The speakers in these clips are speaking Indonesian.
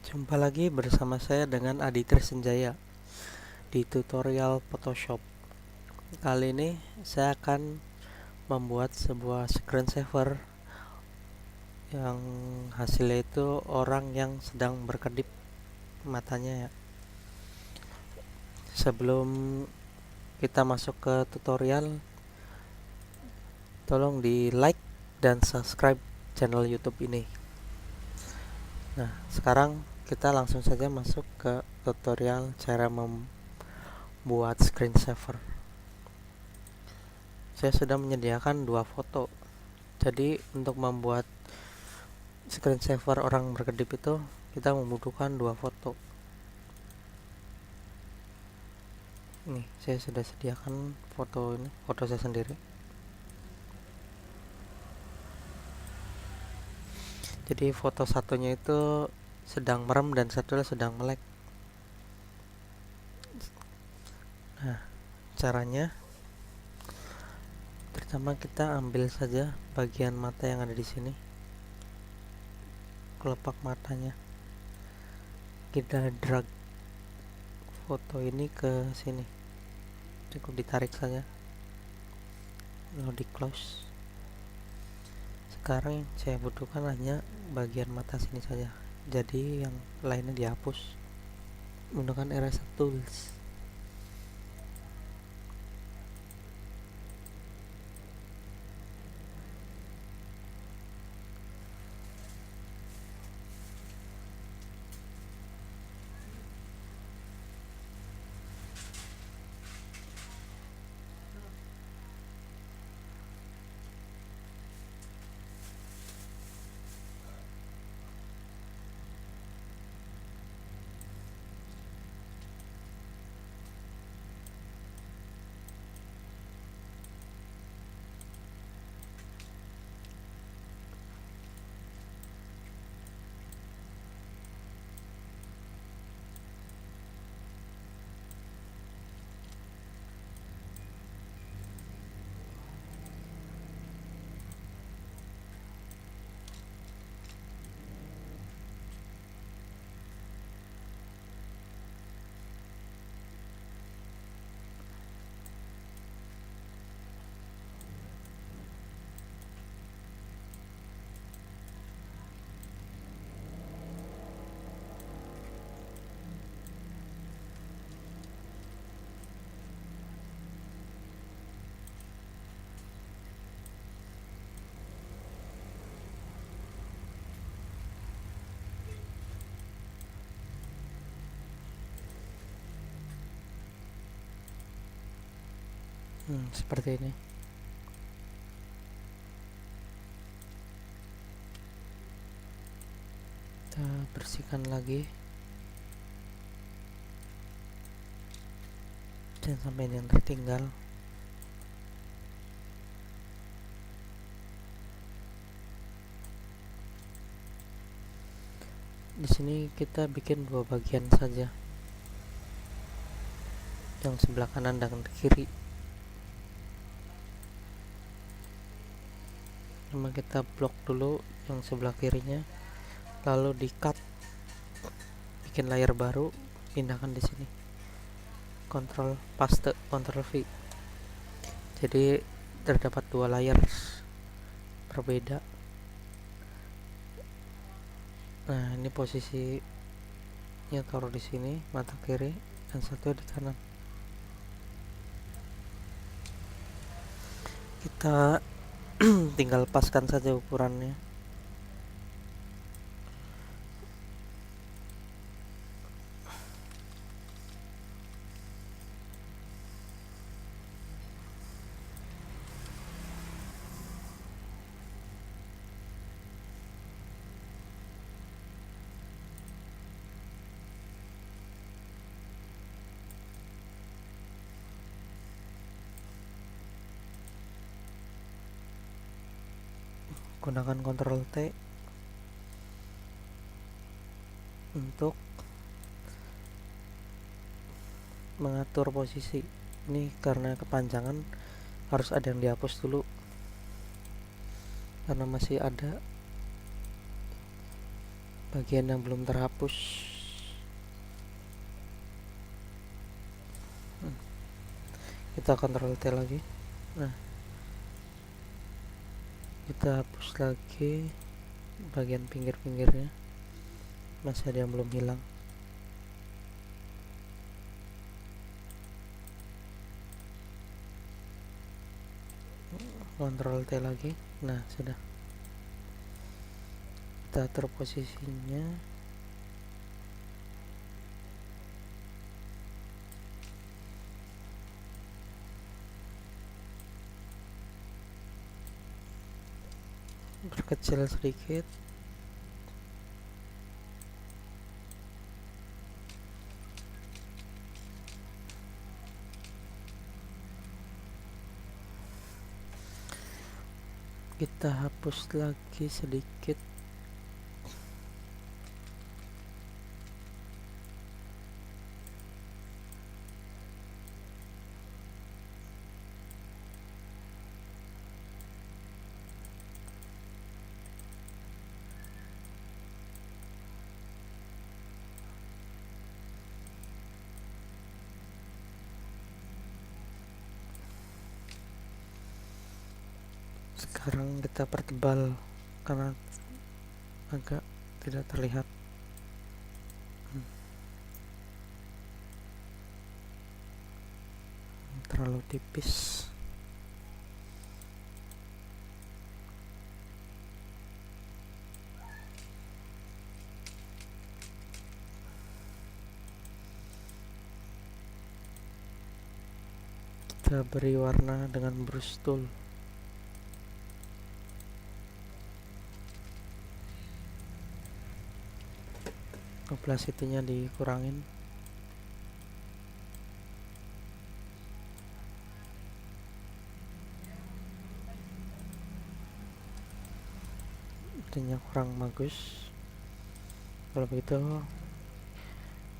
Jumpa lagi bersama saya dengan Aditya Senjaya di tutorial Photoshop. Kali ini saya akan membuat sebuah screensaver yang hasilnya itu orang yang sedang berkedip matanya ya. Sebelum kita masuk ke tutorial, tolong di like dan subscribe channel YouTube ini. Nah, sekarang kita langsung saja masuk ke tutorial cara membuat screensaver. Saya sudah menyediakan dua foto. Jadi untuk membuat screensaver orang berkedip itu kita membutuhkan dua foto. Nih, saya sudah sediakan foto ini, foto saya sendiri. Jadi foto satunya itu sedang merem dan satunya sedang melek. Nah, caranya pertama kita ambil saja bagian mata yang ada di sini, kelopak matanya. Kita drag foto ini ke sini, cukup ditarik saja lalu di close. Sekarang yang saya butuhkan hanya bagian mata sini saja, jadi yang lainnya dihapus menggunakan eraser tools. Seperti ini. Kita bersihkan lagi, jangan sampai yang tertinggal. Di sini kita bikin dua bagian saja, yang sebelah kanan dan kiri. Memang kita blok dulu yang sebelah kirinya, lalu di cut, bikin layer baru, pindahkan di sini. Ctrl paste, Ctrl V. Jadi terdapat dua layer berbeda. Nah, ini posisinya taruh di sini, mata kiri, dan satu di kanan. Kita tinggal paskan saja ukurannya. Gunakan Ctrl T untuk mengatur posisi. Ini karena kepanjangan harus ada yang dihapus dulu, karena masih ada bagian yang belum terhapus. Kita Ctrl T lagi. Nah, kita hapus lagi bagian pinggir-pinggirnya, masih ada yang belum hilang. Ctrl T lagi. Nah, sudah. Kita atur posisinya. Berkecil sedikit. Kita hapus lagi sedikit. Sekarang kita pertebal karena agak tidak terlihat. Terlalu tipis. Kita beri warna dengan brush tool. Opacity-nya dikurangin. Itunya kurang bagus. Kalau begitu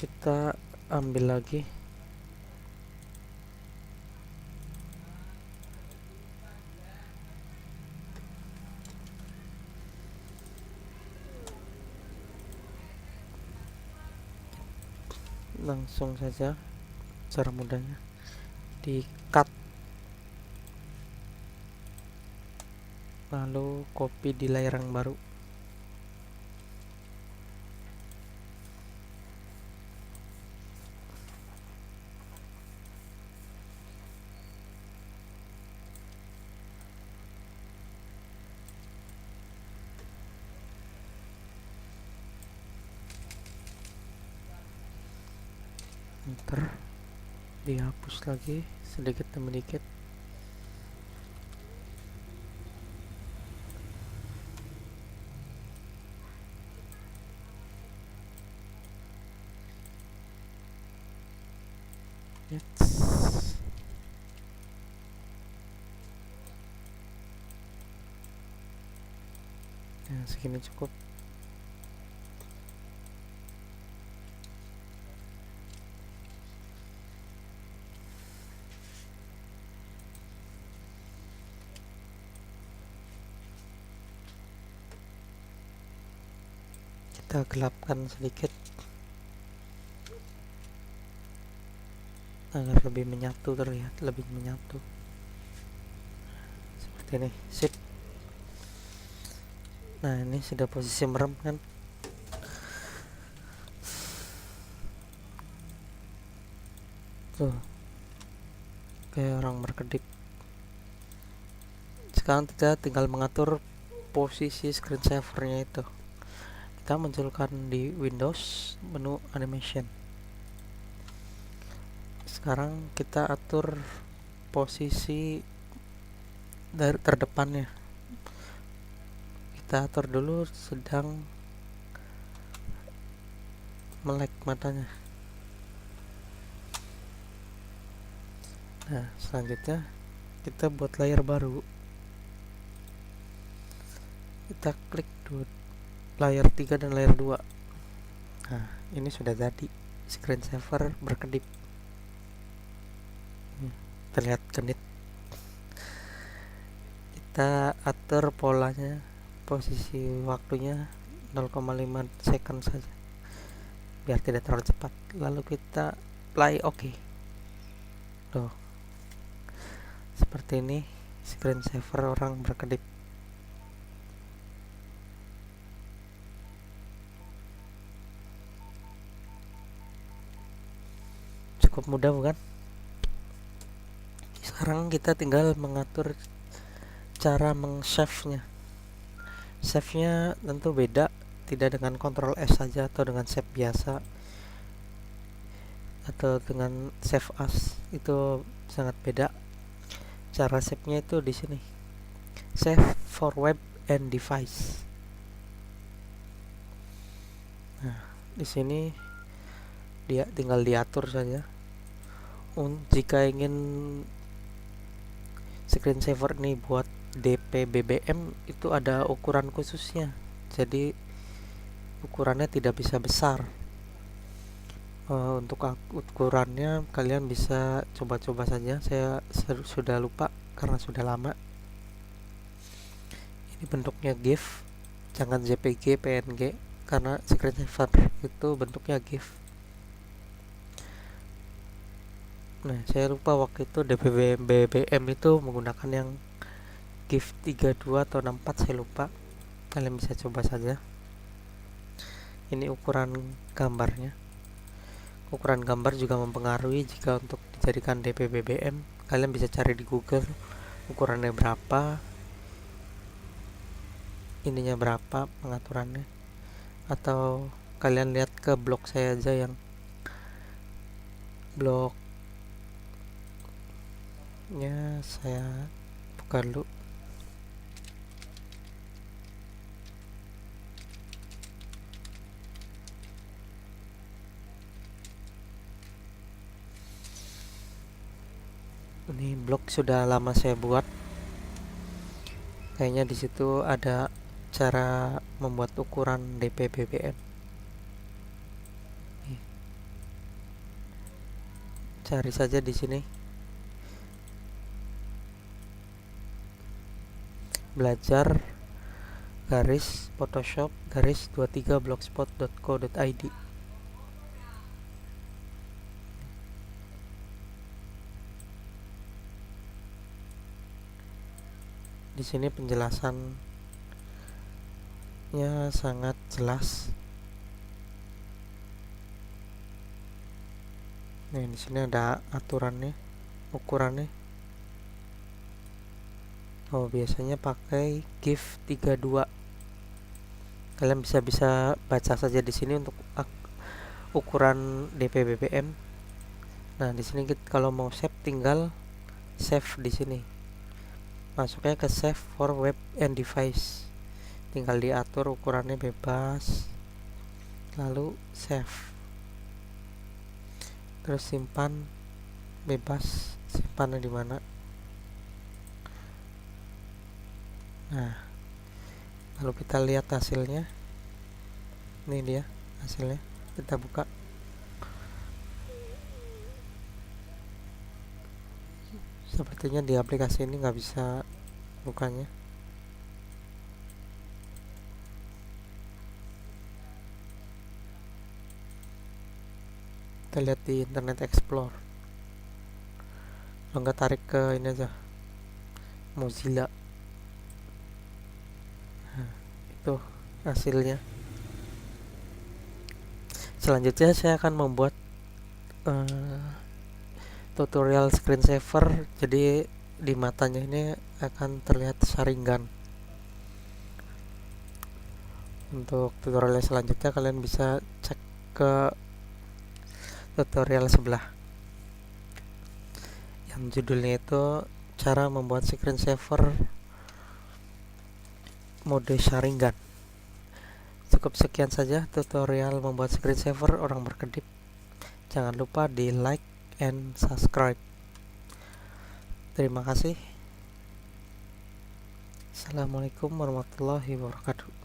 kita ambil lagi langsung saja, cara mudahnya di cut, lalu copy di layar yang baru. Enter, dihapus lagi sedikit demi sedikit. Nah, segini cukup. Kita gelapkan sedikit agar lebih menyatu, terlihat lebih menyatu seperti ini. Sip. Nah, ini sudah posisi merem kan. Tuh, kayak orang berkedip. Sekarang kita tinggal mengatur posisi screensavernya itu. Kita munculkan di Windows menu animation. Sekarang kita atur posisi dari terdepannya. Kita atur dulu sedang melek matanya. Nah, selanjutnya kita buat layar baru. Kita klik layar 3 dan layar 2. Nah, ini sudah jadi screensaver berkedip. Terlihat genit. Kita atur polanya, posisi waktunya 0,5 second saja biar tidak terlalu cepat. Lalu kita play OK. Tuh, seperti ini screensaver orang berkedip. Cukup mudah bukan? Sekarang kita tinggal mengatur cara meng-save-nya. Save-nya tentu beda, tidak dengan Ctrl S saja atau dengan save biasa atau dengan save as, itu sangat beda. Cara save-nya itu di sini. Save for web and device. Nah, di sini dia tinggal diatur saja. Jika ingin screensaver ini buat DP BBM itu ada ukuran khususnya, jadi ukurannya tidak bisa besar. Untuk ukurannya kalian bisa coba-coba saja, saya sudah lupa karena sudah lama. Ini bentuknya GIF, jangan JPG, PNG, karena screensaver itu bentuknya GIF. Nah, saya lupa waktu itu BBM itu menggunakan yang GIF 32 atau 64, saya lupa. Kalian bisa coba saja. Ini ukuran gambarnya. Ukuran gambar juga mempengaruhi jika untuk dijadikan DP BBM. Kalian bisa cari di Google ukurannya berapa, ininya berapa, pengaturannya. Atau kalian lihat ke blog saya aja, yang blognya saya buka dulu. Ini blog sudah lama saya buat. Kayaknya di situ ada cara membuat ukuran DP BBM. Cari saja di sini. Belajar garis Photoshop garis 23 blogspot.co.id. Di sini penjelasannya sangat jelas. Nah, di sini ada aturannya, ukurannya. Biasanya pakai GIF 32. Kalian bisa baca saja di sini untuk ukuran DP BBM. Nah, di sini kalau mau save tinggal save di sini. Masuknya ke save for web and device. Tinggal diatur ukurannya bebas. Lalu save. Terus simpan bebas, simpannya di mana. Nah, lalu kita lihat hasilnya. Ini dia hasilnya. Kita buka. Sepertinya di aplikasi ini nggak bisa bukanya. Kita lihat di Internet Explorer. Kalau nggak tarik ke ini aja, Mozilla. Nah, itu hasilnya. Selanjutnya saya akan membuat tutorial screensaver, jadi di matanya ini akan terlihat saringan. Untuk tutorial selanjutnya kalian bisa cek ke tutorial sebelah yang judulnya itu cara membuat screensaver mode saringan. Cukup sekian saja tutorial membuat screensaver orang berkedip. Jangan lupa di like and subscribe. Terima kasih. Assalamualaikum warahmatullahi wabarakatuh.